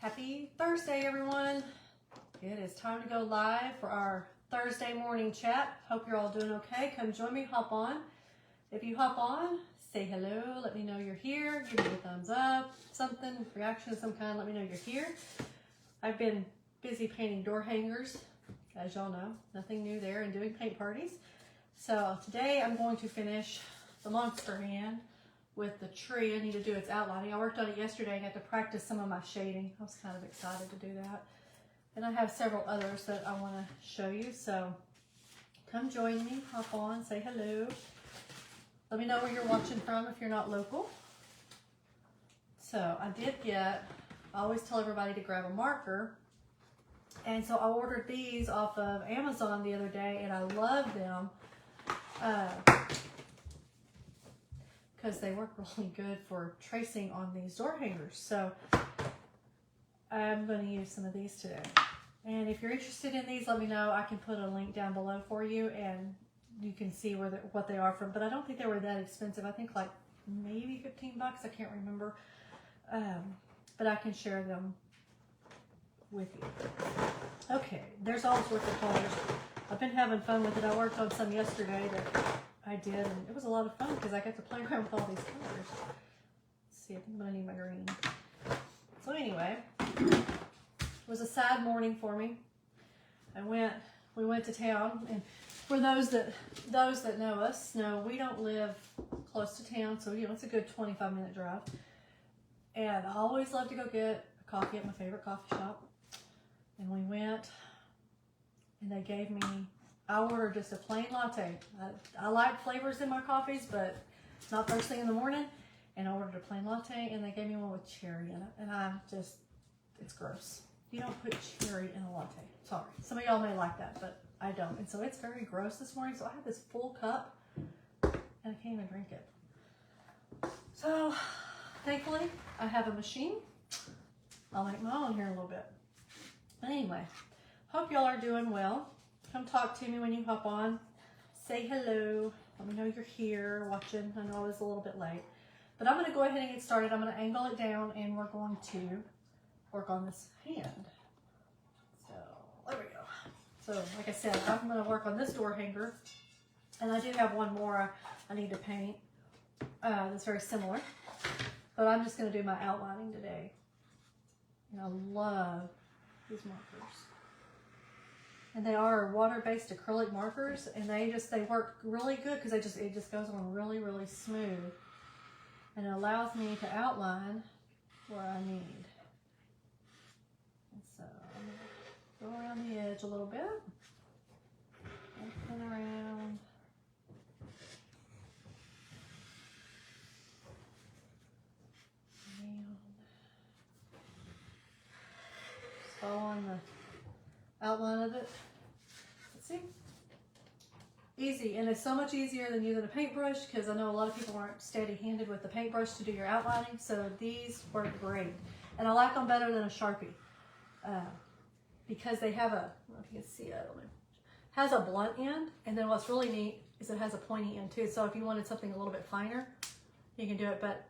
Happy Thursday, everyone. It is time to go live for our Thursday morning chat. Hope you're all doing okay. Come join me, hop on. If you hop on, say hello, let me know you're here, give me a thumbs up, something, reaction of some kind, let me know you're here. I've been busy painting door hangers, as y'all know, nothing new there, and doing paint parties. So today I'm going to finish the monster hand with the tree. I need to do its outlining. I worked on it yesterday and got to practice some of my shading. I was kind of excited to do that. And I have several others that I want to show you. So come join me, hop on, say hello. Let me know where you're watching from if you're not local. So I always tell everybody to grab a marker. And so I ordered these off of Amazon the other day and I love them. Because they work really good for tracing on these door hangers. So I'm going to use some of these today. And if you're interested in these, let me know. I can put a link down below for you and you can see what they are from. But I don't think they were that expensive. I think like maybe 15 bucks. I can't remember. But I can share them with you. Okay, there's all sorts of colors. I've been having fun with it. I worked on some yesterday that I did, and it was a lot of fun because I got to play around with all these colors. Let's see, I think I'm gonna need my green. So anyway, it was a sad morning for me. We went to town, and for those that know us, know we don't live close to town, so it's a good 25-minute drive. And I always love to go get a coffee at my favorite coffee shop. And we went, and they gave me. I ordered just a plain latte. I like flavors in my coffees, but not first thing in the morning. And I ordered a plain latte, and they gave me one with cherry in it. And it's gross. You don't put cherry in a latte. Sorry. Some of y'all may like that, but I don't. And so it's very gross this morning. So I have this full cup, and I can't even drink it. So thankfully, I have a machine. I'll make my own here in a little bit. But anyway, hope y'all are doing well. Come talk to me when you hop on. Say hello. Let me know you're here watching. I know it's a little bit late. But I'm going to go ahead and get started. I'm going to angle it down and we're going to work on this hand. So, there we go. So, like I said, I'm going to work on this door hanger. And I do have one more I need to paint that's very similar. But I'm just going to do my outlining today. And I love these markers. And they are water-based acrylic markers, and they work really good because it just goes on really, really smooth, and it allows me to outline where I need. And so I'm gonna go around the edge a little bit, and pin around. Just following the outline of it. Let's see. Easy, and it's so much easier than using a paintbrush because I know a lot of people aren't steady-handed with the paintbrush to do your outlining, so these work great. And I like them better than a Sharpie because they have I don't know if you can see it, I don't know. Has a blunt end, and then what's really neat is it has a pointy end too, so if you wanted something a little bit finer, you can do it. But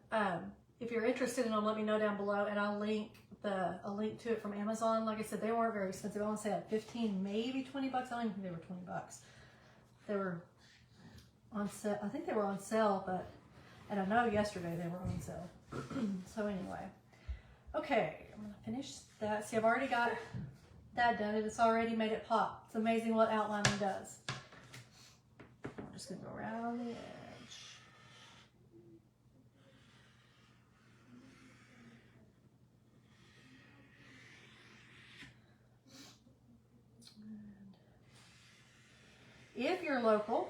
if you're interested in them, let me know down below, and I'll link a link to it from Amazon. Like I said, they weren't very expensive. I want to say like 15, maybe 20 bucks. I don't even think they were 20 bucks. They were on sale. I think they were on sale, and I know yesterday they were on sale. So anyway, okay, I'm gonna finish that. See, I've already got that done, and it's already made it pop. It's amazing what outlining does. I'm just gonna go around the edge. If you're local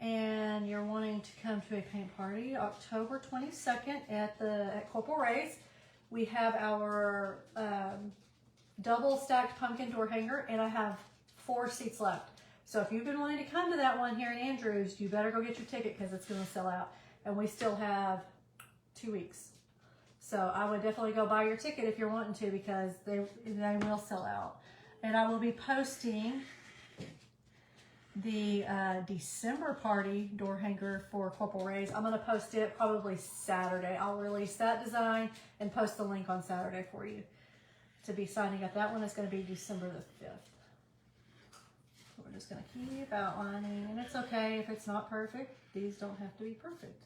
and you're wanting to come to a paint party, October 22nd at Corporal Ray's, we have our double stacked pumpkin door hanger, and I have 4 seats left. So if you've been wanting to come to that one here in Andrews, you better go get your ticket because it's going to sell out. And we still have 2 weeks. So I would definitely go buy your ticket if you're wanting to because they will sell out. And I will be posting the December party door hanger for Corporal Ray's. I'm going to post it probably Saturday. I'll release that design and post the link on Saturday for you to be signing up. That one is going to be December the 5th. We're just going to keep outlining, and it's okay if it's not perfect. These don't have to be perfect.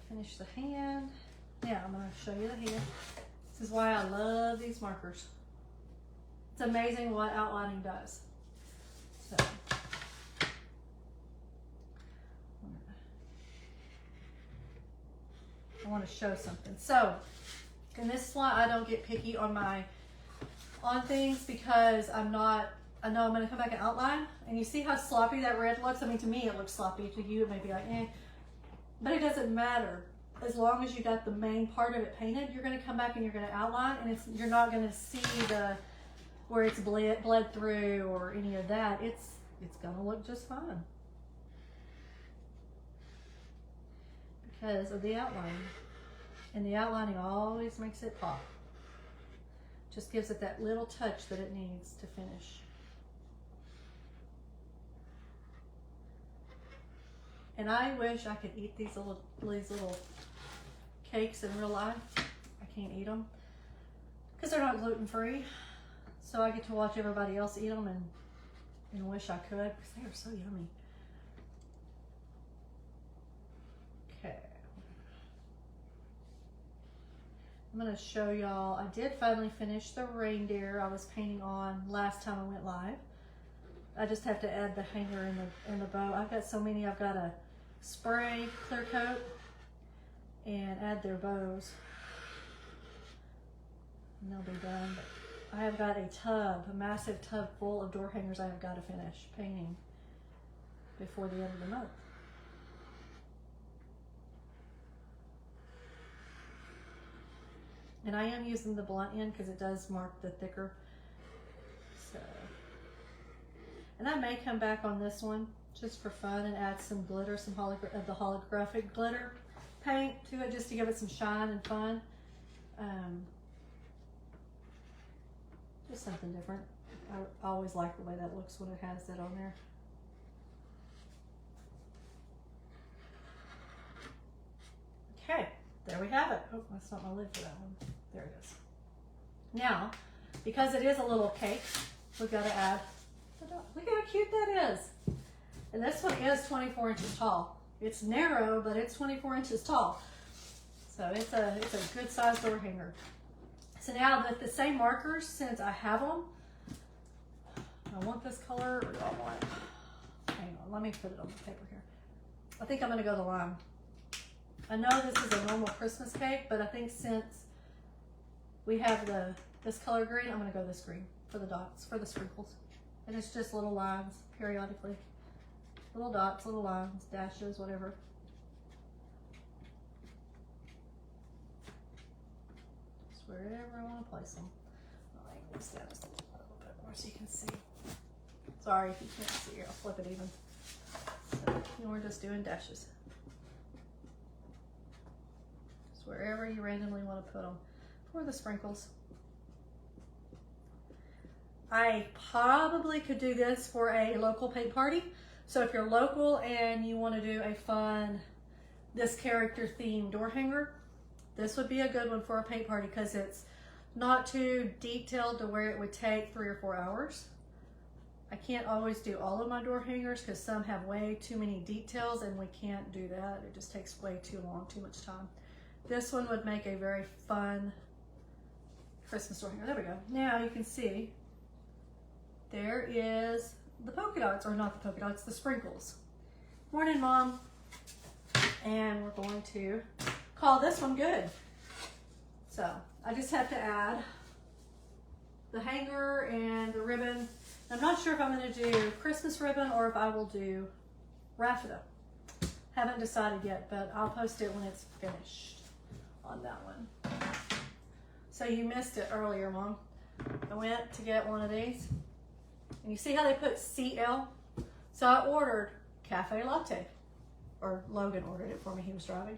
Finish the hand. Now I'm going to show you the hand. This is why I love these markers. It's amazing what outlining does. So I want to show something. So in this one, I don't get picky on things because I know I'm going to come back and outline, and you see how sloppy that red looks. I mean, to me it looks sloppy. To you it may be like eh. But it doesn't matter. As long as you got the main part of it painted, you're going to come back and you're going to outline, and you're not going to see where it's bled through or any of that. It's going to look just fine because of the outlining. And the outlining always makes it pop. Just gives it that little touch that it needs to finish. And I wish I could eat these little cakes in real life. I can't eat them because they're not gluten-free. So I get to watch everybody else eat them and wish I could because they are so yummy. Okay. I'm going to show y'all. I did finally finish the reindeer I was painting on last time I went live. I just have to add the hanger and the bow. I've got so many. I've got to spray clear coat and add their bows, and they'll be done. But I have got a massive tub full of door hangers I have got to finish painting before the end of the month. And I am using the blunt end because it does mark the thicker. So, and I may come back on this one just for fun and add some glitter, some the holographic glitter paint to it, just to give it some shine and fun. Just something different. I always like the way that looks when it has that on there. Okay, there we have it. Oh, that's not my lid for that one. There it is. Now, because it is a little cake, we've got to add, look how cute that is. And this one is 24 inches tall. It's narrow, but it's 24 inches tall. So it's a good size door hanger. So now with the same markers, since I have them, I want this color or do I want, hang on, let me put it on the paper here. I think I'm gonna go the lime. I know this is a normal Christmas cake, but I think since we have this color green, I'm gonna go this green for the dots, for the sprinkles. And it's just little lines periodically. Little dots, little lines, dashes, whatever. Just wherever I want to place them. I'll angle this down just a little bit more so you can see. Sorry if you can't see here, I'll flip it even. So, we're just doing dashes. Just wherever you randomly want to put them for the sprinkles. I probably could do this for a local paint party. So if you're local and you want to do a fun, this character themed door hanger, this would be a good one for a paint party because it's not too detailed to where it would take 3 or 4 hours. I can't always do all of my door hangers because some have way too many details and we can't do that. It just takes way too long, too much time. This one would make a very fun Christmas door hanger. There we go. Now you can see there is the polka dots, or not the polka dots, the sprinkles. Morning, Mom. And we're going to call this one good. So I just have to add the hanger and the ribbon. I'm not sure if I'm going to do Christmas ribbon or if I will do raffia. Haven't decided yet, but I'll post it when it's finished on that one. So you missed it earlier, Mom. I went to get one of these. And you see how they put CL? So I ordered cafe latte. or Logan ordered it for me. He was driving.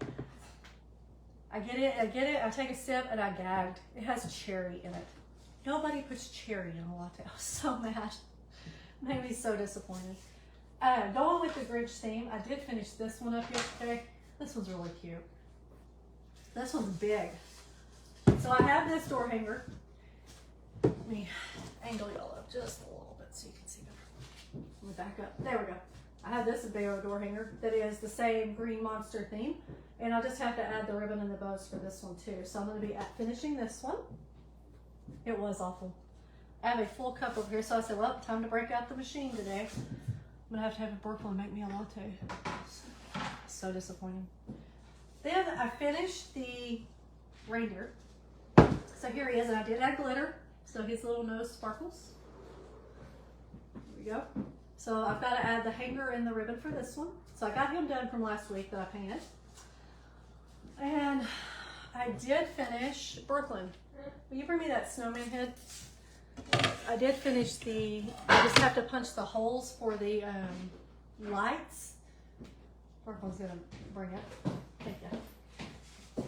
I get it, I take a sip, and I gagged. It has cherry in it. Nobody puts cherry in a latte. I was so mad. Made me so disappointed. Going with the Grinch theme, I did finish this one up yesterday. This one's really cute. This one's big. So I have this door hanger. Let me angle y'all up just a little bit so you can see better. Let me back up. There we go. I have this Barrow door hanger that is the same Green Monster theme. And I'll just have to add the ribbon and the bows for this one too. So I'm going to be finishing this one. It was awful. I have a full cup over here, so I said, well, time to break out the machine today. I'm going to have a Brooklyn make me a latte. So disappointing. Then I finished the reindeer. So here he is, and I did add glitter, so his little nose sparkles. There we go. So I've got to add the hanger and the ribbon for this one. So I got him done from last week that I painted. And I did finish Brooklyn. Will you bring me that snowman head? I did finish I just have to punch the holes for the lights. Brooklyn's gonna bring it. Thank you.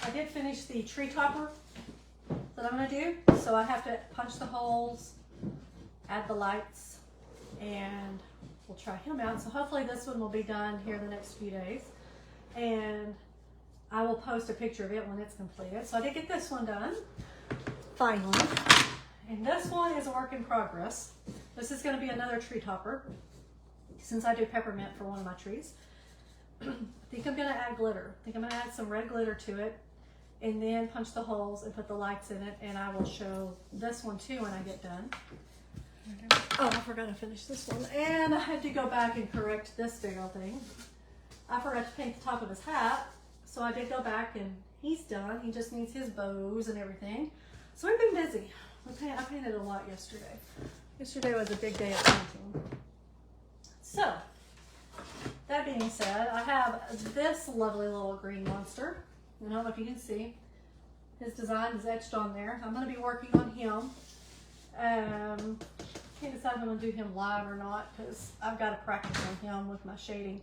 I did finish the tree topper that I'm gonna do. So I have to punch the holes, add the lights, and we'll try him out. So hopefully this one will be done here in the next few days. And I will post a picture of it when it's completed. So I did get this one done, finally. And this one is a work in progress. This is gonna be another tree topper, since I do peppermint for one of my trees. I think I'm gonna add glitter. I think I'm gonna add some red glitter to it, and then punch the holes and put the lights in it, and I will show this one too when I get done. Oh, I forgot to finish this one. And I had to go back and correct this big old thing. I forgot to paint the top of his hat, so I did go back and he's done. He just needs his bows and everything. So we've been busy. I painted a lot yesterday. Yesterday was a big day of painting. So, that being said, I have this lovely little green monster. I don't know if you can see. His design is etched on there. I'm going to be working on him. Can't decide if I'm going to do him live or not, because I've got to practice on him with my shading.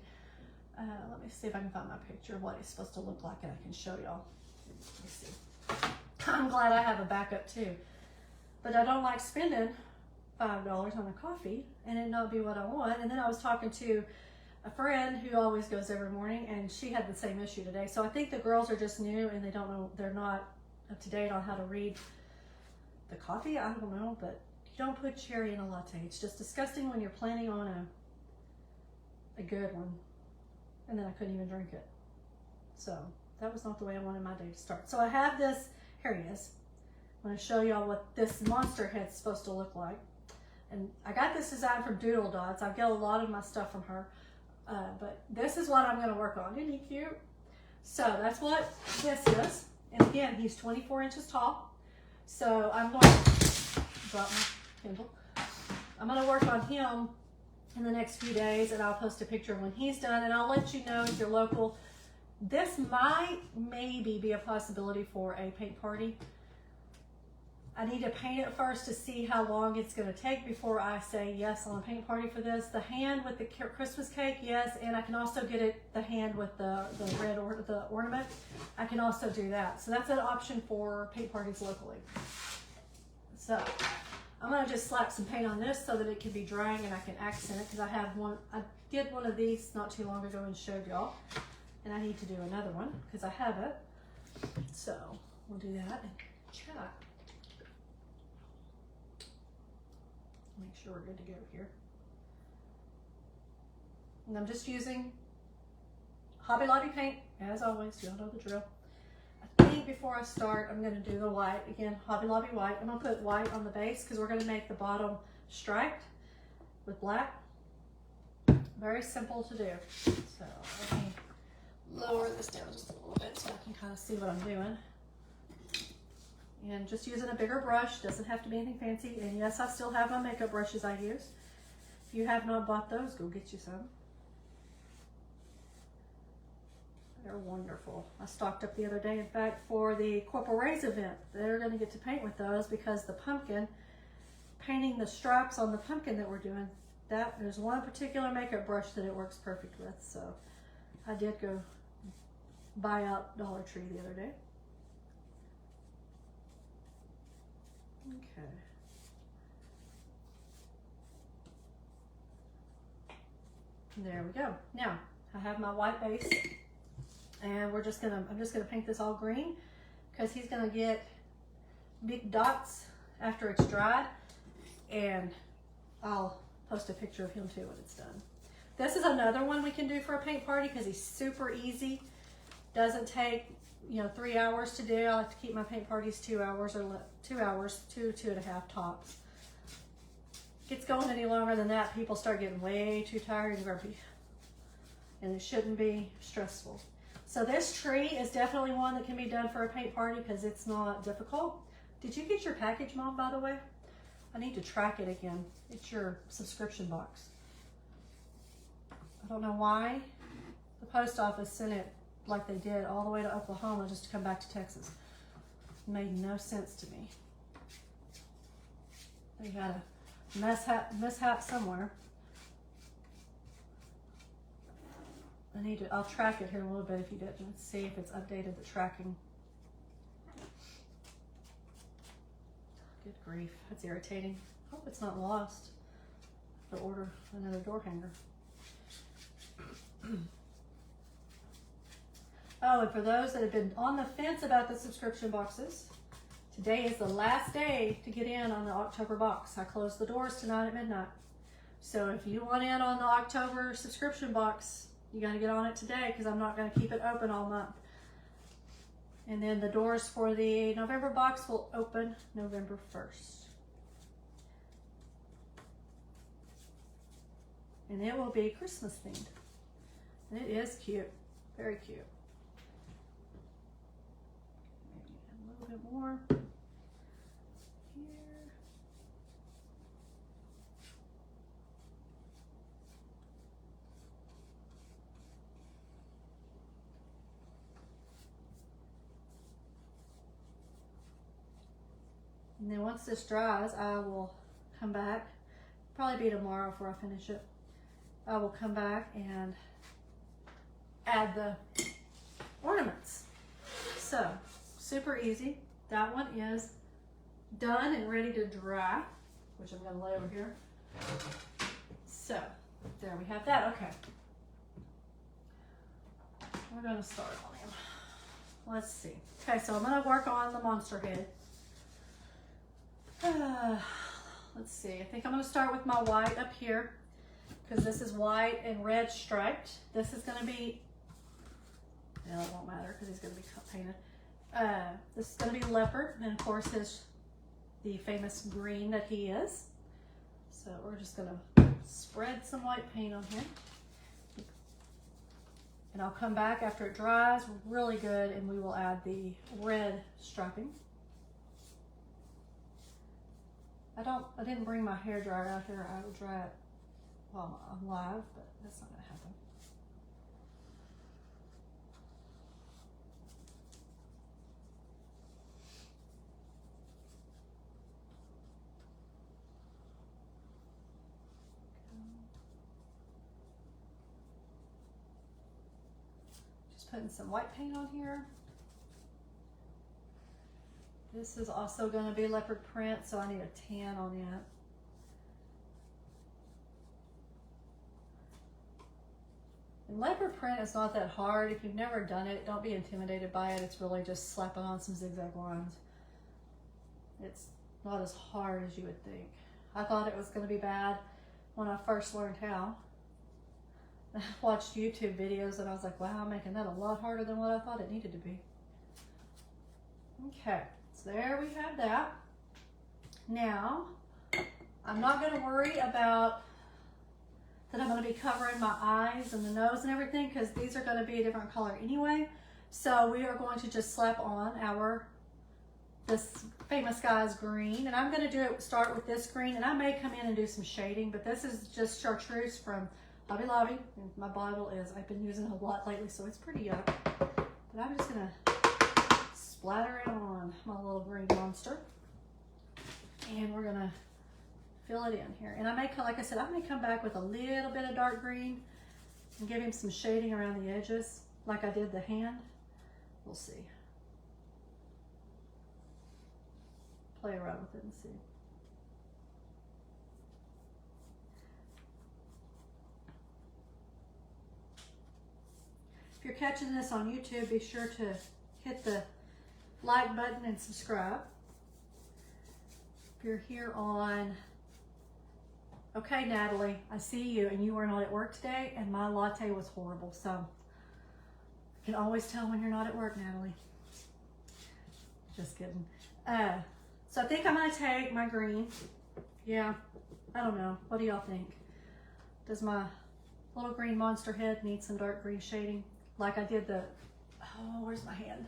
Let me see if I can find my picture of what he's supposed to look like, and I can show y'all. Let me see. I'm glad I have a backup too. But I don't like spending $5 on a coffee and it not be what I want. And then I was talking to a friend who always goes every morning, and she had the same issue today. So I think the girls are just new and they don't know, they're not up to date on how to read the coffee. I don't know, but you don't put cherry in a latte. It's just disgusting when you're planning on a good one. And then I couldn't even drink it. So that was not the way I wanted my day to start. So I have this, here he is. I'm going to show y'all what this monster head's supposed to look like. And I got this design from Doodle Dots. I get a lot of my stuff from her. But this is what I'm going to work on. Isn't he cute? So that's what this is. And again, he's 24 inches tall. So I'm going to drop my Kindle. I'm going to work on him in the next few days, and I'll post a picture when he's done. And I'll let you know if you're local. This might maybe be a possibility for a paint party. I need to paint it first to see how long it's going to take before I say yes on a paint party for this. The hand with the Christmas cake, yes, and I can also get it the hand with the red or the ornament. I can also do that. So that's an option for paint parties locally. So I'm going to just slap some paint on this so that it can be drying and I can accent it, because I have one. I did one of these not too long ago and showed y'all, and I need to do another one because I have it. So we'll do that and chat. Make sure we're good to go here. And I'm just using Hobby Lobby paint, as always. Y'all know the drill. I think before I start, I'm going to do the white. Again, Hobby Lobby white. I'm going to put white on the base because we're going to make the bottom striped with black. Very simple to do. So let me lower this down just a little bit so I can kind of see what I'm doing. And just using a bigger brush, doesn't have to be anything fancy. And yes, I still have my makeup brushes I use. If you have not bought those, go get you some. They're wonderful. I stocked up the other day, in fact, for the Corporal Rays event. They're going to get to paint with those because the pumpkin, painting the stripes on the pumpkin that we're doing, there's one particular makeup brush that it works perfect with. So I did go buy out Dollar Tree the other day. Okay. There we go. Now, I have my white base, and I'm just gonna paint this all green because he's gonna get big dots after it's dried, and I'll post a picture of him too when it's done. This is another one we can do for a paint party because he's super easy. Doesn't take, 3 hours to do. I like to keep my paint parties 2 hours or 2 hours, 2.5 tops. Gets going any longer than that, people start getting way too tired and grumpy. And it shouldn't be stressful. So this tree is definitely one that can be done for a paint party because it's not difficult. Did you get your package, Mom, by the way? I need to track it again. It's your subscription box. I don't know why the post office sent it like they did all the way to Oklahoma just to come back to Texas. It made no sense to me. They had a mishap somewhere. I'll track it here in a little bit if you didn't see if it's updated the tracking. Good grief, that's irritating. Hope it's not lost. To order another door hanger. Oh, and for those that have been on the fence about the subscription boxes, today is the last day to get in on the October box. I close the doors tonight at midnight. So if you want in on the October subscription box, you got to get on it today because I'm not going to keep it open all month. And then the doors for the November box will open November 1st. And it will be Christmas themed. And it is cute, very cute. Maybe a little bit more here. And then once this dries, I will come back, probably be tomorrow before I finish it. I will come back and add the ornaments. So, super easy. That one is done and ready to dry, which I'm gonna lay over here. So, there we have that, okay. We're gonna start on him. Let's see. Okay, so I'm gonna work on the monster head. Let's see, I think I'm gonna start with my white up here because this is white and red striped. This is gonna be, well, it won't matter because he's gonna be painted. This is gonna be leopard, and of course the famous green that he is. So we're just gonna spread some white paint on here. And I'll come back after it dries really good and we will add the red striping. I didn't bring my hair dryer out here. I will dry it while I'm live, but that's not gonna happen. Just putting some white paint on here. This is also going to be leopard print, so I need a tan on it. And leopard print is not that hard. If you've never done it, don't be intimidated by it. It's really just slapping on some zigzag lines. It's not as hard as you would think. I thought it was going to be bad when I first learned how. I watched YouTube videos and I was like, wow, I'm making that a lot harder than what I thought it needed to be. Okay. So there we have that. Now, I'm not going to worry about that I'm going to be covering my eyes and the nose and everything because these are going to be a different color anyway. So we are going to just slap on this Famous Guys green. And I'm going to start with this green, and I may come in and do some shading, but this is just chartreuse from Hobby Lobby. And my bottle is, I've been using it a lot lately, so it's pretty yuck. But I'm just going to splatter it on my little green monster, and we're gonna fill it in here. And I may, like I said, I may come back with a little bit of dark green and give him some shading around the edges like I did the hand. We'll see. Play around with it and see. If you're catching this on YouTube, be sure to hit the like button and subscribe. If you're here on, okay, Natalie, I see you, and you were not at work today, and my latte was horrible, so I can always tell when you're not at work, Natalie. Just kidding. So I think I'm gonna take my green. Yeah, I don't know. What do y'all think? Does my little green monster head need some dark green shading? Like I did the, oh, where's my hand?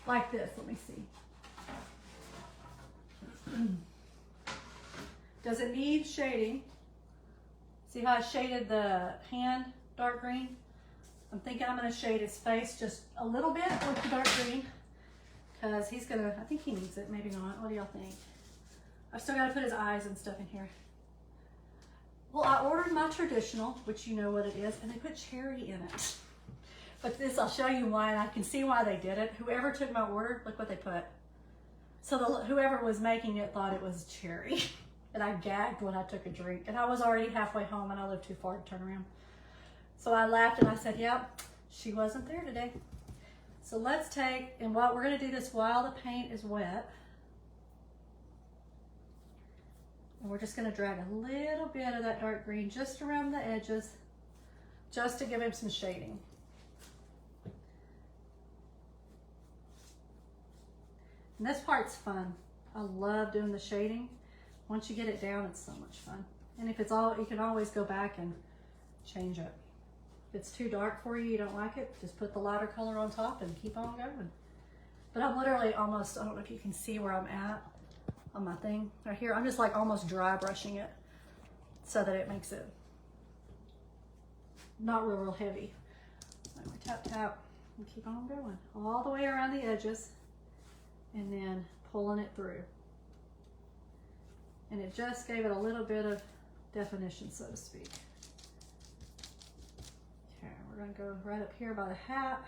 Like this, let me see. Does it need shading? See how I shaded the hand dark green? I'm thinking I'm gonna shade his face just a little bit with the dark green because he's gonna, I think he needs it, maybe not. What do y'all think? I've still gotta put his eyes and stuff in here. Well, I ordered my traditional, which you know what it is, and they put cherry in it. But this, I'll show you why, and I can see why they did it. Whoever took my order, look what they put. So whoever was making it thought it was cherry. And I gagged when I took a drink. And I was already halfway home and I lived too far to turn around. So I laughed and I said, yep, she wasn't there today. So let's take, and what we're gonna do this while the paint is wet. And we're just gonna drag a little bit of that dark green just around the edges, just to give him some shading. And this part's fun. I love doing the shading. Once you get it down, it's so much fun. And if it's all, you can always go back and change it. If it's too dark for you, you don't like it, just put the lighter color on top and keep on going. But I'm literally almost, I don't know if you can see where I'm at on my thing right here. I'm just like almost dry brushing it so that it makes it not real heavy. So tap, tap, and keep on going. All the way around the edges. And then pulling it through. And it just gave it a little bit of definition, so to speak. Okay, we're gonna go right up here by the hat.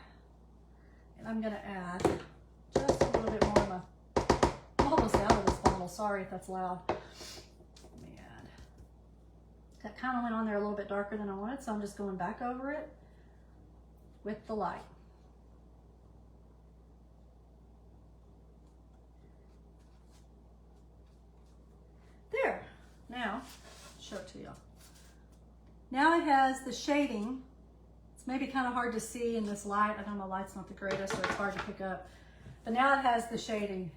And I'm gonna add just a little bit more of my, I'm almost out of this bottle, sorry if that's loud. Let me add. That kind of went on there a little bit darker than I wanted, so I'm just going back over it with the light. There, now, show it to y'all. Now it has the shading. It's maybe kind of hard to see in this light. I know my light's not the greatest, so it's hard to pick up. But now it has the shading.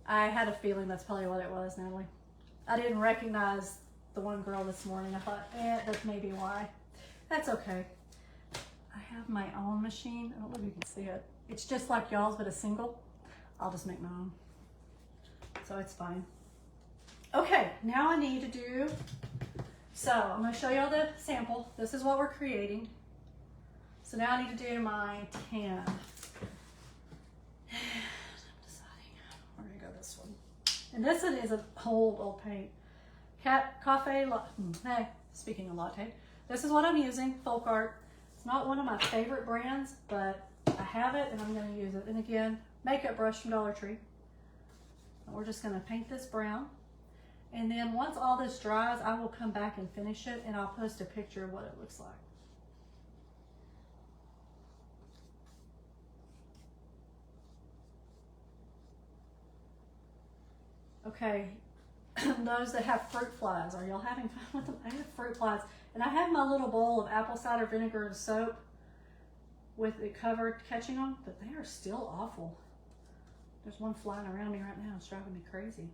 I had a feeling that's probably what it was, Natalie. I didn't recognize the one girl this morning. I thought, that's maybe why. That's okay. I have my own machine. I don't know if you can see it. It's just like y'all's, but a single. I'll just make my own. So it's fine. Okay, now I need to do, so I'm going to show y'all the sample. This is what we're creating. So now I need to do my tan. I'm deciding. We're going to go this one. And this one is an old paint. Hey, speaking of latte, this is what I'm using, Folk Art. It's not one of my favorite brands, but I have it and I'm going to use it. And again, makeup brush from Dollar Tree. And we're just going to paint this brown. And then once all this dries, I will come back and finish it, and I'll post a picture of what it looks like. Okay, those that have fruit flies, are y'all having fun with them? I have fruit flies. And I have my little bowl of apple cider vinegar and soap with it covered, catching them, but they are still awful. There's one flying around me right now. It's driving me crazy.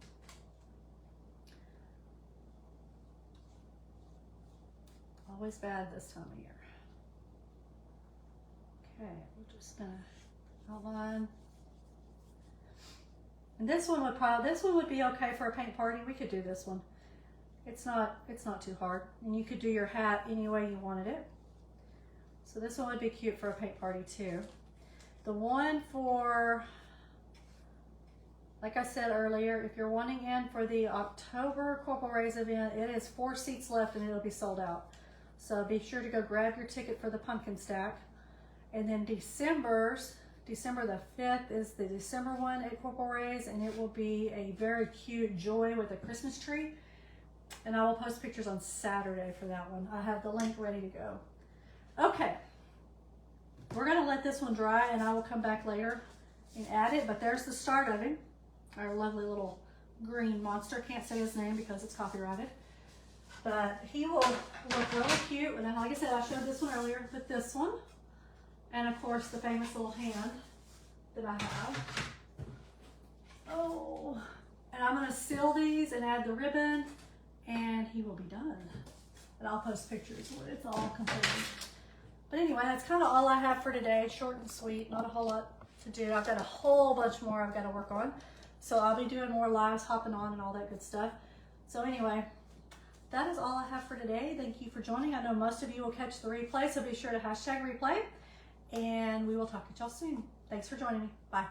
Always bad this time of year. Okay, we're just gonna outline. And this one would be okay for a paint party. We could do this one. It's not too hard. And you could do your hat any way you wanted it. So this one would be cute for a paint party too. The one for, like I said earlier, if you're wanting in for the October Corporal Rays event, it is 4 seats left and it'll be sold out. So be sure to go grab your ticket for the pumpkin stack. And then December the 5th is the December one at Corporal Ray's, and it will be a very cute joy with a Christmas tree. And I will post pictures on Saturday for that one. I have the link ready to go. Okay, we're gonna let this one dry and I will come back later and add it, but there's the start of him. Our lovely little green monster. Can't say his name because it's copyrighted. But he will look really cute. And then, like I said, I showed this one earlier with this one. And of course, the famous little hand that I have. Oh, and I'm gonna seal these and add the ribbon, and he will be done. And I'll post pictures when it's all completed. But anyway, that's kind of all I have for today. Short and sweet, not a whole lot to do. I've got a whole bunch more I've got to work on. So I'll be doing more lives, hopping on and all that good stuff. So anyway, that is all I have for today. Thank you for joining. I know most of you will catch the replay, so be sure to hashtag replay. And we will talk to y'all soon. Thanks for joining me. Bye.